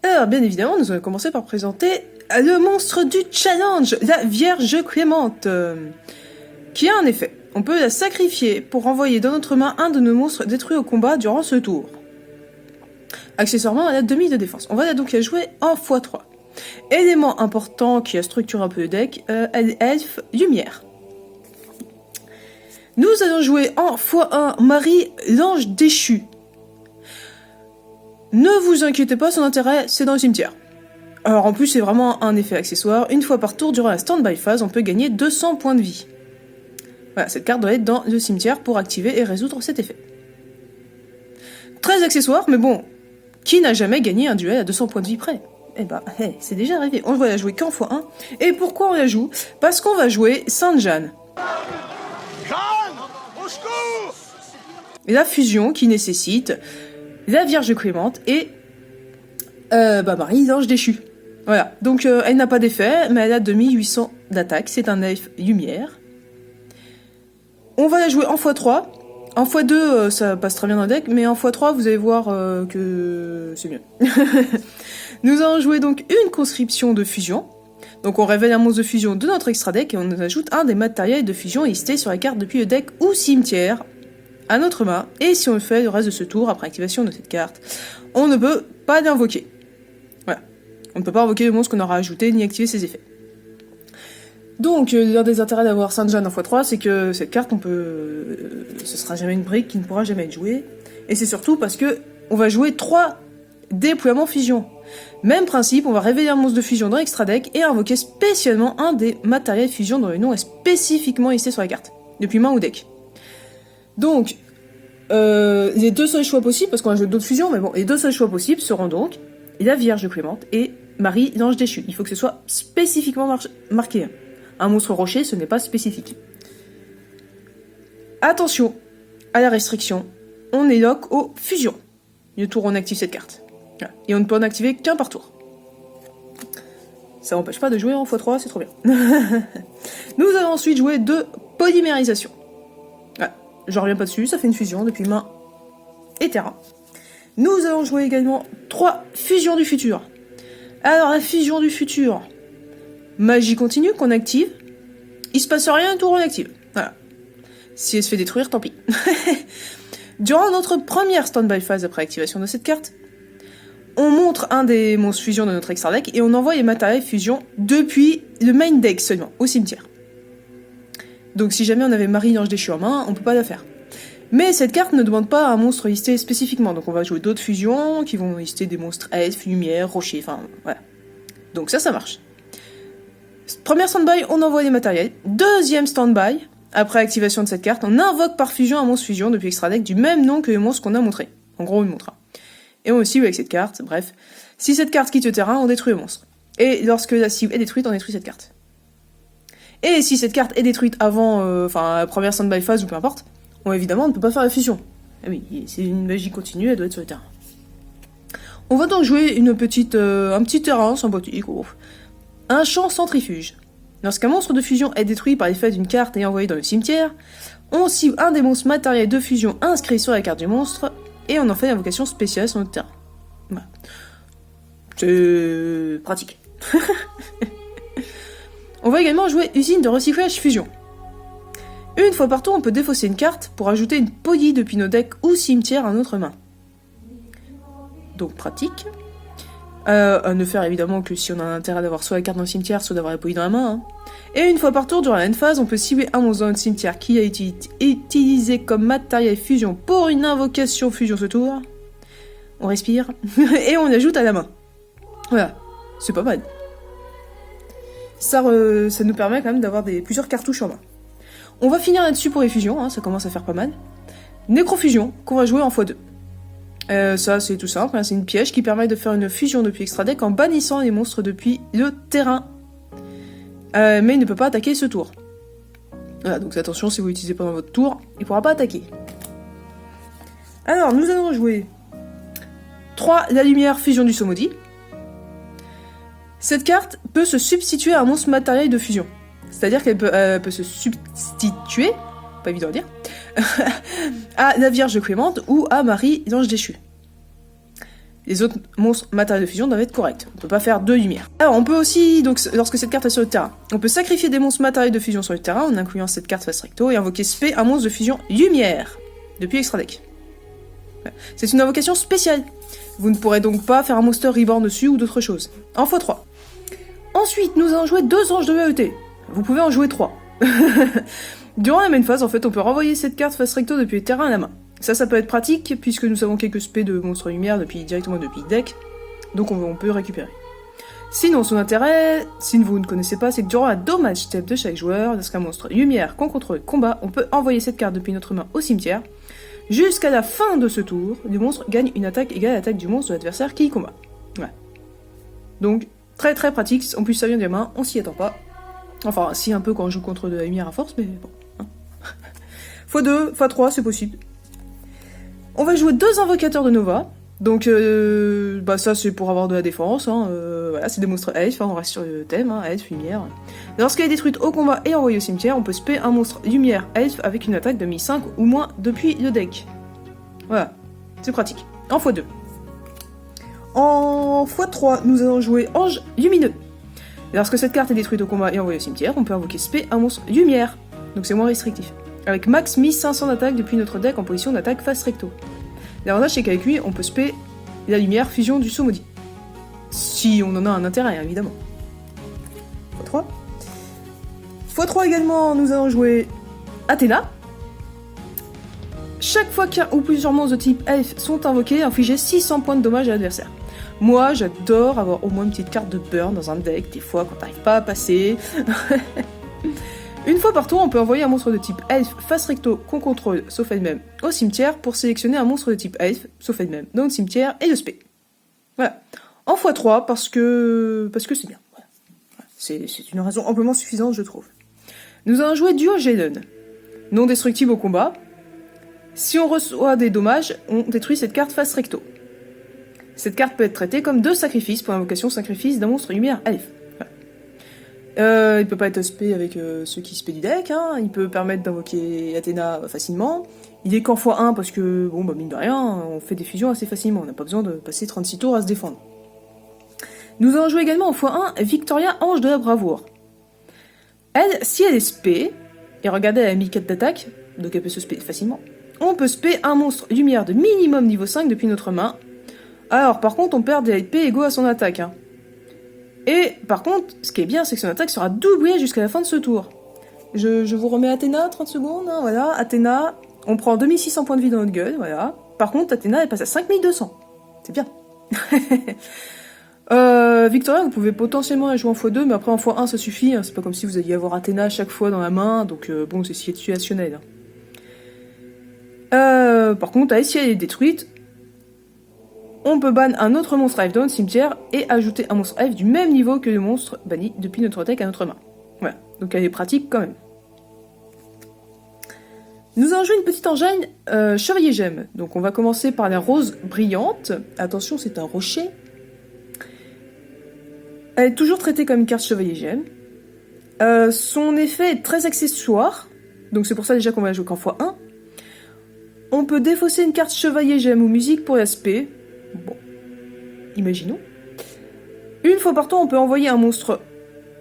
Alors, bien évidemment, nous allons commencer par présenter le monstre du challenge, la Vierge Clémente, qui a un effet. On peut la sacrifier pour renvoyer dans notre main un de nos monstres détruits au combat durant ce tour. Accessoirement, elle a demi de défense. On va donc la jouer en x3. Élément important qui a structuré un peu le deck, elfe lumière. Nous allons jouer en x1 Marie, l'ange déchu. Ne vous inquiétez pas, son intérêt, c'est dans le cimetière. Alors en plus, c'est vraiment un effet accessoire. Une fois par tour, durant la stand-by phase, on peut gagner 200 points de vie. Voilà, cette carte doit être dans le cimetière pour activer et résoudre cet effet. Très accessoire, mais bon, qui n'a jamais gagné un duel à 200 points de vie près? Eh ben, c'est déjà arrivé. On va la jouer qu'en x1. Et pourquoi on la joue? Parce qu'on va jouer Sainte-Jeanne. Et la fusion qui nécessite la Vierge Clémente et Marie, l'ange déchu. Voilà, donc elle n'a pas d'effet, mais elle a 2800 d'attaque, c'est un elfe lumière. On va la jouer en x3. En x2, ça passe très bien dans le deck, mais en x3, vous allez voir que c'est mieux. Nous allons jouer donc une conscription de fusion. Donc on révèle un monstre de fusion de notre extra deck et on ajoute un des matériels de fusion listés sur la carte depuis le deck ou cimetière à notre main. Et si on le fait le reste de ce tour, après activation de cette carte, on ne peut pas l'invoquer. Voilà. On ne peut pas invoquer le monstre qu'on aura ajouté ni activer ses effets. Donc, l'un des intérêts d'avoir Sainte-Jeanne en x3, c'est que cette carte, ce sera jamais une brique qui ne pourra jamais être jouée. Et c'est surtout parce que on va jouer 3 déploiements fusion. Même principe, on va révéler un monstre de fusion dans l'extra deck et invoquer spécialement un des matériels fusion dont le nom est spécifiquement listé sur la carte, depuis main ou deck. Donc, les deux seuls choix possibles, parce qu'on va jouer d'autres fusions, mais bon, les deux seuls choix possibles seront donc la Vierge Clémente et Marie, l'ange déchu. Il faut que ce soit spécifiquement marqué. Un monstre rocher, ce n'est pas spécifique. Attention à la restriction, on est lock aux fusions. Le tour, on active cette carte. Et on ne peut en activer qu'un par tour. Ça n'empêche pas de jouer en x3, c'est trop bien. Nous allons ensuite jouer 2 polymérisation. J'en reviens pas dessus, ça fait une fusion depuis main et terrain. Nous allons jouer également 3 fusions du futur. Alors la fusion du futur, magie continue qu'on active. Il se passe rien, un tour on active. Voilà. Si elle se fait détruire, tant pis. Durant notre première stand-by phase après activation de cette carte, on montre un des monstres fusion de notre extra deck et on envoie les matériels fusion depuis le main deck seulement, au cimetière. Donc si jamais on avait Marie l'ange déchu en main, on peut pas la faire. Mais cette carte ne demande pas un monstre listé spécifiquement, donc on va jouer d'autres fusions qui vont lister des monstres elfes, lumière, rochers, enfin voilà. Donc ça marche. Première stand-by, on envoie les matériels. Deuxième stand-by, après activation de cette carte, on invoque par fusion un monstre fusion depuis extra deck du même nom que le monstre qu'on a montré. En gros, on le montre. Et on le cible avec cette carte, bref. Si cette carte quitte le terrain, on détruit le monstre. Et lorsque la cible est détruite, on détruit cette carte. Et si cette carte est détruite avant, la première stand-by phase ou peu importe, évidemment, on ne peut pas faire la fusion. Ah oui, c'est une magie continue, elle doit être sur le terrain. On va donc jouer un petit terrain sympathique. Un champ centrifuge. Lorsqu'un monstre de fusion est détruit par l'effet d'une carte et envoyé dans le cimetière, on cible un des monstres matériels de fusion inscrits sur la carte du monstre et on en fait une invocation spéciale sur notre terrain. Voilà. C'est pratique. On va également jouer usine de recyclage fusion. Une fois par tour, on peut défausser une carte pour ajouter une poly depuis nos decks ou cimetière à notre main. Donc pratique. À ne faire évidemment que si on a intérêt d'avoir soit la carte dans le cimetière, soit d'avoir la poly dans la main. Et une fois par tour, durant la end phase, on peut cibler un monstre dans le cimetière qui a été utilisé comme matériel fusion pour une invocation fusion ce tour. On respire. Et on l'ajoute à la main. Voilà. C'est pas mal. Ça nous permet quand même d'avoir plusieurs cartouches en main. On va finir là-dessus pour les fusions, ça commence à faire pas mal. Nécrofusion, qu'on va jouer en x2. Ça, c'est tout simple, c'est une piège qui permet de faire une fusion depuis extra deck en bannissant les monstres depuis le terrain. Mais il ne peut pas attaquer ce tour. Voilà, donc attention, si vous l'utilisez pendant votre tour, il ne pourra pas attaquer. Alors, nous allons jouer 3, la lumière fusion du Somodi. Cette carte peut se substituer à un monstre matériel de fusion. C'est-à-dire qu'elle peut se substituer, pas évident à dire, à la Vierge Clémente ou à Marie l'ange déchu. Les autres monstres matériels de fusion doivent être corrects. On peut pas faire 2 lumières. Alors, on peut aussi, donc, lorsque cette carte est sur le terrain, on peut sacrifier des monstres matériels de fusion sur le terrain en incluant cette carte face recto et invoquer spé un monstre de fusion lumière depuis extra deck. C'est une invocation spéciale. Vous ne pourrez donc pas faire un monster reborn dessus ou d'autres choses. En x3. Ensuite, nous allons jouer 2 anges de AET. Vous pouvez en jouer 3. Durant la main phase, en fait, on peut renvoyer cette carte face recto depuis le terrain à la main. Ça peut être pratique, puisque nous avons quelques spés de monstres lumière directement depuis le deck, donc on peut récupérer. Sinon, son intérêt, si vous ne connaissez pas, c'est que durant la dommage step de chaque joueur, lorsqu'un monstre lumière qu'on contrôle combat, on peut envoyer cette carte depuis notre main au cimetière. Jusqu'à la fin de ce tour, le monstre gagne une attaque égale à l'attaque du monstre de l'adversaire qui combat. Ouais. Donc, très très pratique, en plus ça vient des mains, on s'y attend pas. Enfin, si un peu quand on joue contre de la lumière à force, mais bon. x2, x3, c'est possible. On va jouer 2 invocateurs de Nova. Donc, ça c'est pour avoir de la défense. Voilà, c'est des monstres elfes, on reste sur le thème, elfes, lumière. Lorsqu'elle est détruite au combat et envoyée au cimetière, on peut spé un monstre lumière elfe avec une attaque de 1005 ou moins depuis le deck. Voilà, c'est pratique. En x2. En x3, nous allons jouer Ange Lumineux. Lorsque cette carte est détruite au combat et envoyée au cimetière, on peut invoquer spé un monstre lumière. Donc c'est moins restrictif. Avec max 1500 d'attaque depuis notre deck en position d'attaque face recto. L'avantage c'est qu'avec lui, on peut spé la lumière fusion du saut maudit. Si on en a un intérêt, évidemment. x3. x3 également, nous allons jouer Athéna. Chaque fois qu'un ou plusieurs monstres de type elfe sont invoqués, infligez 600 points de dommage à l'adversaire. Moi, j'adore avoir au moins une petite carte de burn dans un deck, des fois quand t'arrives pas à passer. Une fois par tour, on peut envoyer un monstre de type elfe face recto qu'on contrôle, sauf elle-même, au cimetière pour sélectionner un monstre de type elfe, sauf elle-même, dans le cimetière et le spé. Voilà. En x3 parce que c'est bien. Voilà. C'est une raison amplement suffisante, je trouve. Nous allons jouer Duo Jaden. Non destructible au combat. Si on reçoit des dommages, on détruit cette carte face recto. Cette carte peut être traitée comme 2 sacrifices pour l'invocation sacrifice d'un monstre lumière elfe. Il peut pas être spé avec ceux qui spé du deck, il peut permettre d'invoquer Athéna facilement. Il est qu'en x1 parce que, mine de rien, on fait des fusions assez facilement, on n'a pas besoin de passer 36 tours à se défendre. Nous allons jouer également en x1 Victoria Ange de la Bravoure. Elle, si elle est spé, et regardez, elle a mis 4 d'attaque, donc elle peut se spé facilement, on peut spé un monstre lumière de minimum niveau 5 depuis notre main. Alors, par contre, on perd des HP égaux à son attaque. Et, par contre, ce qui est bien, c'est que son attaque sera doublée jusqu'à la fin de ce tour. Je vous remets Athéna, 30 secondes, voilà. Athéna, on prend 2600 points de vie dans notre gueule, voilà. Par contre, Athéna, elle passe à 5200. C'est bien. Victoria, vous pouvez potentiellement la jouer en x2, mais après en x1, ça suffit. C'est pas comme si vous alliez avoir Athéna à chaque fois dans la main, donc c'est situationnel. Par contre, si elle est détruite, on peut ban un autre monstre elfe dans le cimetière et ajouter un monstre elfe du même niveau que le monstre banni depuis notre deck à notre main. Voilà, donc elle est pratique quand même. Nous allons jouer une petite engine Chevalier Gemme. Donc on va commencer par la rose brillante. Attention, c'est un rocher. Elle est toujours traitée comme une carte Chevalier Gemme. Son effet est très accessoire, donc c'est pour ça déjà qu'on va la jouer qu'en x1. On peut défausser une carte Chevalier Gemme ou musique pour l'aspect. Bon, imaginons. Une fois par tour, on peut envoyer un monstre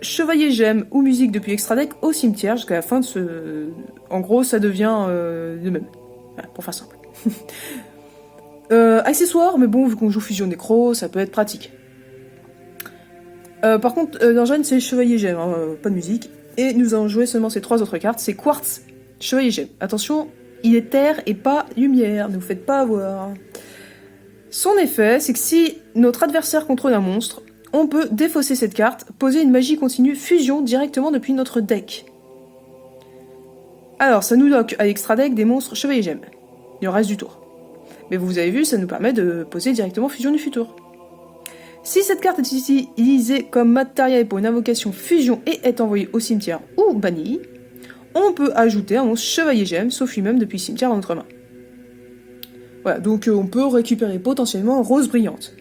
Chevalier Gemme ou musique depuis extra deck au cimetière jusqu'à la fin de ce... En gros, ça devient le même. Voilà, pour faire simple. Accessoire, mais bon, vu qu'on joue Fusion Nécro, ça peut être pratique. Par contre, l'engine, c'est Chevalier Gemme, pas de musique. Et nous allons jouer seulement ces 3 autres cartes. C'est Quartz, Chevalier Gemme. Attention, il est terre et pas lumière, ne vous faites pas avoir. Son effet, c'est que si notre adversaire contrôle un monstre, on peut défausser cette carte, poser une magie continue fusion directement depuis notre deck. Alors, ça nous lock à l'extra deck des monstres Chevalier Gemme, le reste du tour. Mais vous avez vu, ça nous permet de poser directement fusion du futur. Si cette carte est utilisée comme matériel pour une invocation fusion et est envoyée au cimetière ou bannie, on peut ajouter un monstre Chevalier Gemme, sauf lui-même depuis le cimetière à notre main. Voilà, donc on peut récupérer potentiellement Rose Brillante.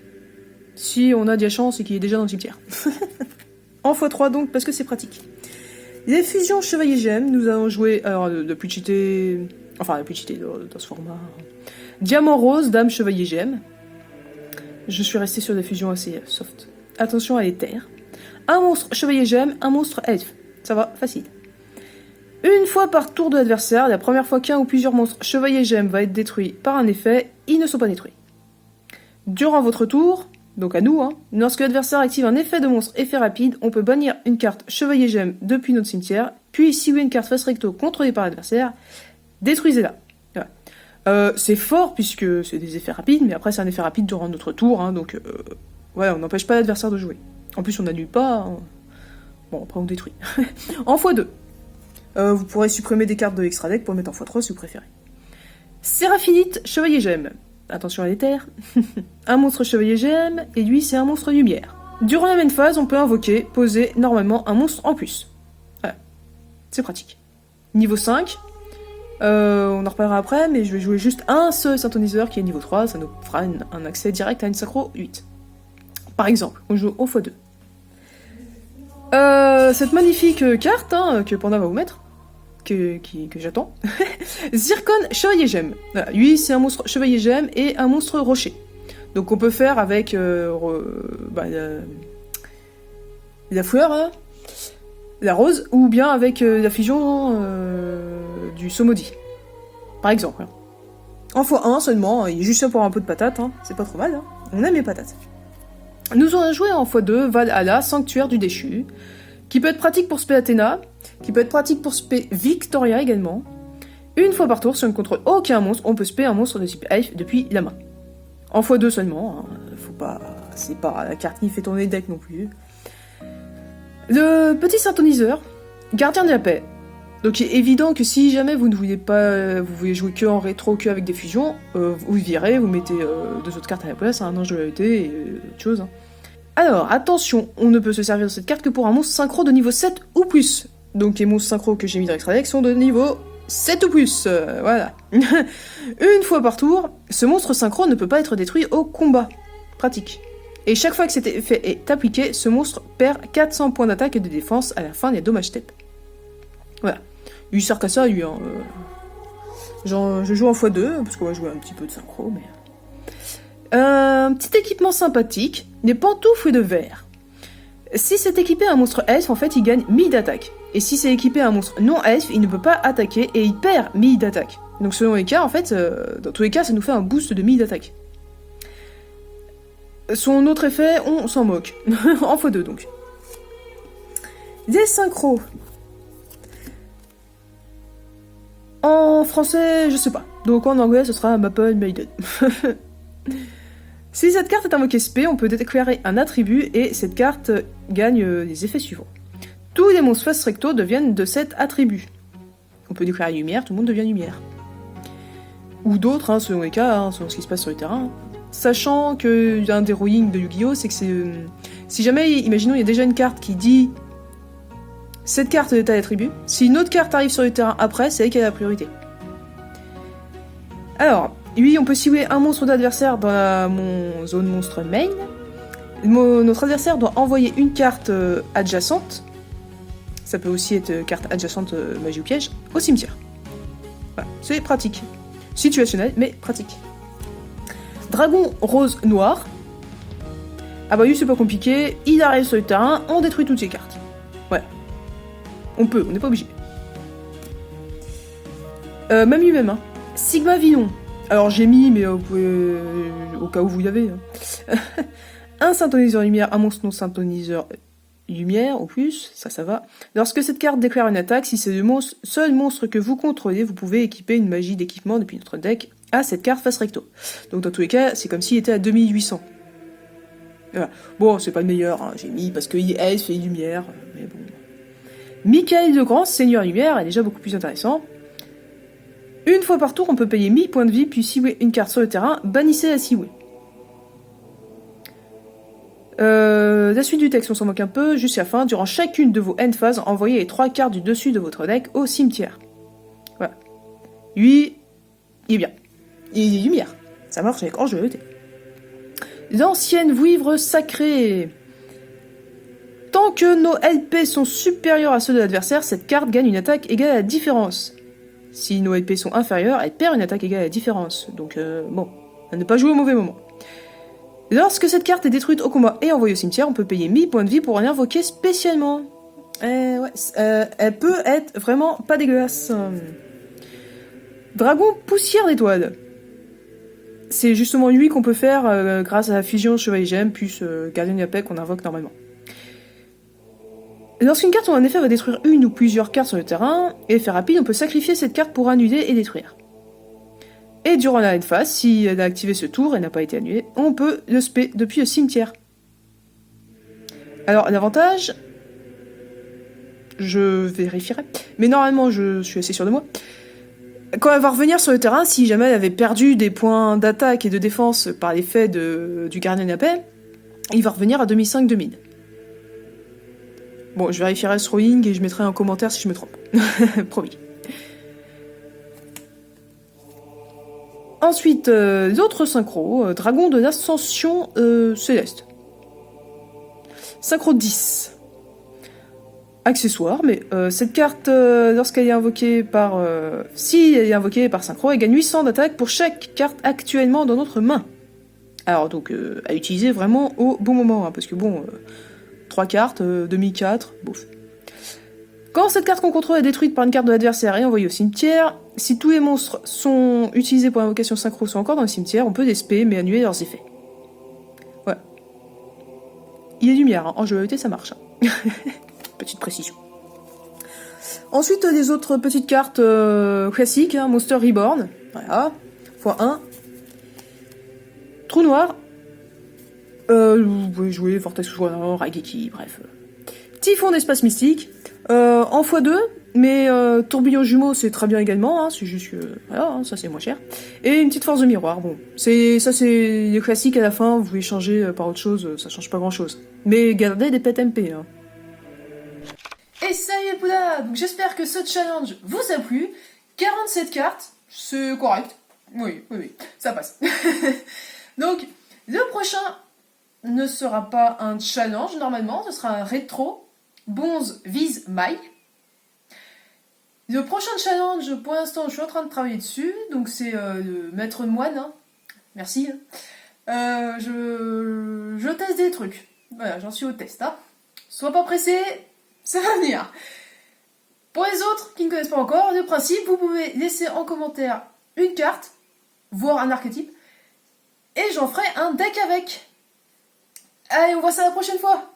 Si on a de la chance et qu'il est déjà dans le cimetière. En x3 donc, parce que c'est pratique. Les fusions Chevalier Gemme, nous allons jouer, alors le plus cheaté, enfin le plus cheaté dans ce format. Diamant Rose, Dame Chevalier Gemme. Je suis resté sur des fusions assez soft. Attention à les terres. Un monstre chevalier gemme, un monstre elfe. Ça va, facile. Une fois par tour de l'adversaire, la première fois qu'un ou plusieurs monstres chevalier gemme va être détruit par un effet, ils ne sont pas détruits. Durant votre tour, donc à nous, lorsque l'adversaire active un effet de monstre effet rapide, on peut bannir une carte chevalier gemme depuis notre cimetière, puis si vous avez une carte face recto contrôlée par l'adversaire, détruisez-la. Voilà. C'est fort puisque c'est des effets rapides, mais après c'est un effet rapide durant notre tour, donc ouais, on n'empêche pas l'adversaire de jouer. En plus on n'annule pas, bon après on détruit. En x2. Vous pourrez supprimer des cartes de extra deck pour le mettre en x3 si vous préférez. Séraphinite, chevalier gemme. Attention à les terres. Un monstre chevalier gemme, et lui c'est un monstre lumière. Durant la même phase, on peut invoquer, poser normalement un monstre en plus. Voilà. C'est pratique. Niveau 5, on en reparlera après, mais je vais jouer juste un seul synthoniseur qui est niveau 3, ça nous fera un accès direct à une synchro 8. Par exemple, on joue au x2. Cette magnifique carte que Panda va vous mettre, que j'attends. Zircon chevalier gemme. Voilà, lui c'est un monstre chevalier gemme et un monstre rocher. Donc on peut faire avec la fleur, la rose, ou bien avec la fusion du Somodi. Par exemple. En x1 seulement, il est juste là pour un peu de patate, c'est pas trop mal, on aime les patates. Nous allons jouer en x2 Valhalla, Sanctuaire du Déchu, qui peut être pratique pour spé Athéna, qui peut être pratique pour spé Victoria également. Une fois par tour, si on ne contrôle aucun monstre, on peut spé un monstre de type elfe depuis la main. En x2 seulement, faut pas... c'est pas la carte qui fait tourner le deck non plus. Le petit synthoniseur, gardien de la paix. Donc il est évident que si jamais vous ne voulez pas, vous voulez jouer que en rétro, que avec des fusions, vous virez, vous mettez 2 autres cartes à la place, un ange de vérité et autre chose. Alors, attention, on ne peut se servir de cette carte que pour un monstre synchro de niveau 7 ou plus. Donc les monstres synchro que j'ai mis dans l'extra deck sont de niveau 7 ou plus, voilà. Une fois par tour, ce monstre synchro ne peut pas être détruit au combat. Pratique. Et chaque fois que cet effet est appliqué, ce monstre perd 400 points d'attaque et de défense à la fin des dommages step. Voilà. Il sert qu'à ça, lui. Genre, je joue en x2, parce qu'on va jouer un petit peu de synchro, mais... Un petit équipement sympathique, des pantoufles de verre. Si c'est équipé à un monstre elfe, en fait, il gagne 1000 d'attaque. Et si c'est équipé à un monstre non elfe, il ne peut pas attaquer et il perd 1000 d'attaque. Donc selon les cas, en fait, dans tous les cas, ça nous fait un boost de 1000 d'attaque. Son autre effet, on s'en moque. En x2, donc. Des synchros. En français, je sais pas. Donc en anglais, ce sera Maple Maiden. Si cette carte est invoquée spé, on peut déclarer un attribut et cette carte gagne les effets suivants. Tous les monstres face recto deviennent de cet attribut. On peut déclarer lumière, tout le monde devient lumière. Ou d'autres, selon les cas, selon ce qui se passe sur le terrain. Sachant que un des rulings de Yu-Gi-Oh, c'est que c'est... si jamais, imaginons, il y a déjà une carte qui dit cette carte est à l'attribut, si une autre carte arrive sur le terrain après, c'est elle qui a la priorité. Alors, oui, on peut cibler un monstre d'adversaire dans la zone monstre main. Notre adversaire doit envoyer une carte adjacente, ça peut aussi être carte adjacente magie ou piège, au cimetière. Voilà, c'est pratique. Situationnel, mais pratique. Dragon rose noir. Ah bah lui c'est pas compliqué, il arrive sur le terrain, on détruit toutes ses cartes. Voilà. On peut, on n'est pas obligé. Même lui-même, Sigma Vinon. Alors j'ai mis, mais vous pouvez... au cas où vous y avez. Un synthoniseur lumière, un monstre non synthoniseur lumière, au plus, ça va. Lorsque cette carte déclare une attaque, si c'est le seul monstre que vous contrôlez, vous pouvez équiper une magie d'équipement depuis notre deck à cette carte face recto. Donc dans tous les cas, c'est comme s'il était à 2800. Voilà. Bon, c'est pas le meilleur, j'ai mis parce qu'il est elfe et lumière, mais bon. Michael le Grand, Seigneur Lumière, est déjà beaucoup plus intéressant. Une fois par tour, on peut payer 1000 points de vie, puis cibler une carte sur le terrain, bannissez la cibler. La suite du texte, on s'en moque un peu, juste à la fin, durant chacune de vos end phases, envoyez les 3 cartes du dessus de votre deck au cimetière. Voilà. Lui, il est bien. Il est lumière. Ça marche avec Ange de vérité. L'ancienne vouivre sacrée. Tant que nos LP sont supérieurs à ceux de l'adversaire, cette carte gagne une attaque égale à la différence. Si nos LP sont inférieurs, elle perd une attaque égale à la différence. Donc bon, à ne pas jouer au mauvais moment. Lorsque cette carte est détruite au combat et envoyée au cimetière, on peut payer 1000 points de vie pour l'invoquer spécialement. Elle peut être vraiment pas dégueulasse. Dragon poussière d'étoile. C'est justement lui qu'on peut faire grâce à la fusion Chevalier Gemme plus Gardien de la Paix qu'on invoque normalement. Lorsqu'une carte ou un effet va détruire une ou plusieurs cartes sur le terrain, et effet rapide, on peut sacrifier cette carte pour annuler et détruire. Et durant la phase, si elle a activé ce tour et n'a pas été annulée, on peut le spé depuis le cimetière. Alors l'avantage, je vérifierai, mais normalement je suis assez sûr de moi. Quand elle va revenir sur le terrain, si jamais elle avait perdu des points d'attaque et de défense par l'effet du Gardien de la Paix, il va revenir à 2005-2000. Bon, je vérifierai ce rolling et je mettrai un commentaire si je me trompe. Promis. Ensuite, l'autre synchro, Dragon de l'Ascension Céleste. Synchro 10. Accessoire, mais cette carte, lorsqu'elle est invoquée par... si elle est invoquée par synchro, elle gagne 800 d'attaque pour chaque carte actuellement dans notre main. Alors donc, à utiliser vraiment au bon moment, hein, parce que bon... 3 cartes, 2004, bouf. Quand cette carte qu'on contrôle est détruite par une carte de l'adversaire et envoyée au cimetière, si tous les monstres sont utilisés pour l'invocation synchro sont encore dans le cimetière, on peut les spé mais annuler leurs effets. Ouais. Il y a lumière, hein. En jouabilité ça marche. Hein. Petite précision. Ensuite, les autres petites cartes classiques, hein, Monster Reborn, voilà, x1. Trou noir. Vous pouvez jouer Vortex Souffrant, Raigeki, bref. Typhon d'espace mystique, en x2, mais tourbillon jumeau c'est très bien également, hein, c'est juste que, voilà, hein, ça c'est moins cher. Et une petite force de miroir, bon, ça c'est les classiques à la fin, vous pouvez changer par autre chose, ça change pas grand chose. Mais gardez des pets MP, hein. Et salut les poudras, donc j'espère que ce challenge vous a plu. 47 cartes, c'est correct. Oui, ça passe. Donc, le prochain ne sera pas un challenge normalement, ce sera un rétro. Bonze vise Mike. Le prochain challenge, pour l'instant, je suis en train de travailler dessus, donc c'est le maître moine. Hein. Merci. Je teste des trucs. Voilà, j'en suis au test. Hein. Sois pas pressé, ça va venir. Pour les autres qui ne connaissent pas encore, le principe, vous pouvez laisser en commentaire une carte, voire un archétype, et j'en ferai un deck avec. Allez, on voit ça la prochaine fois.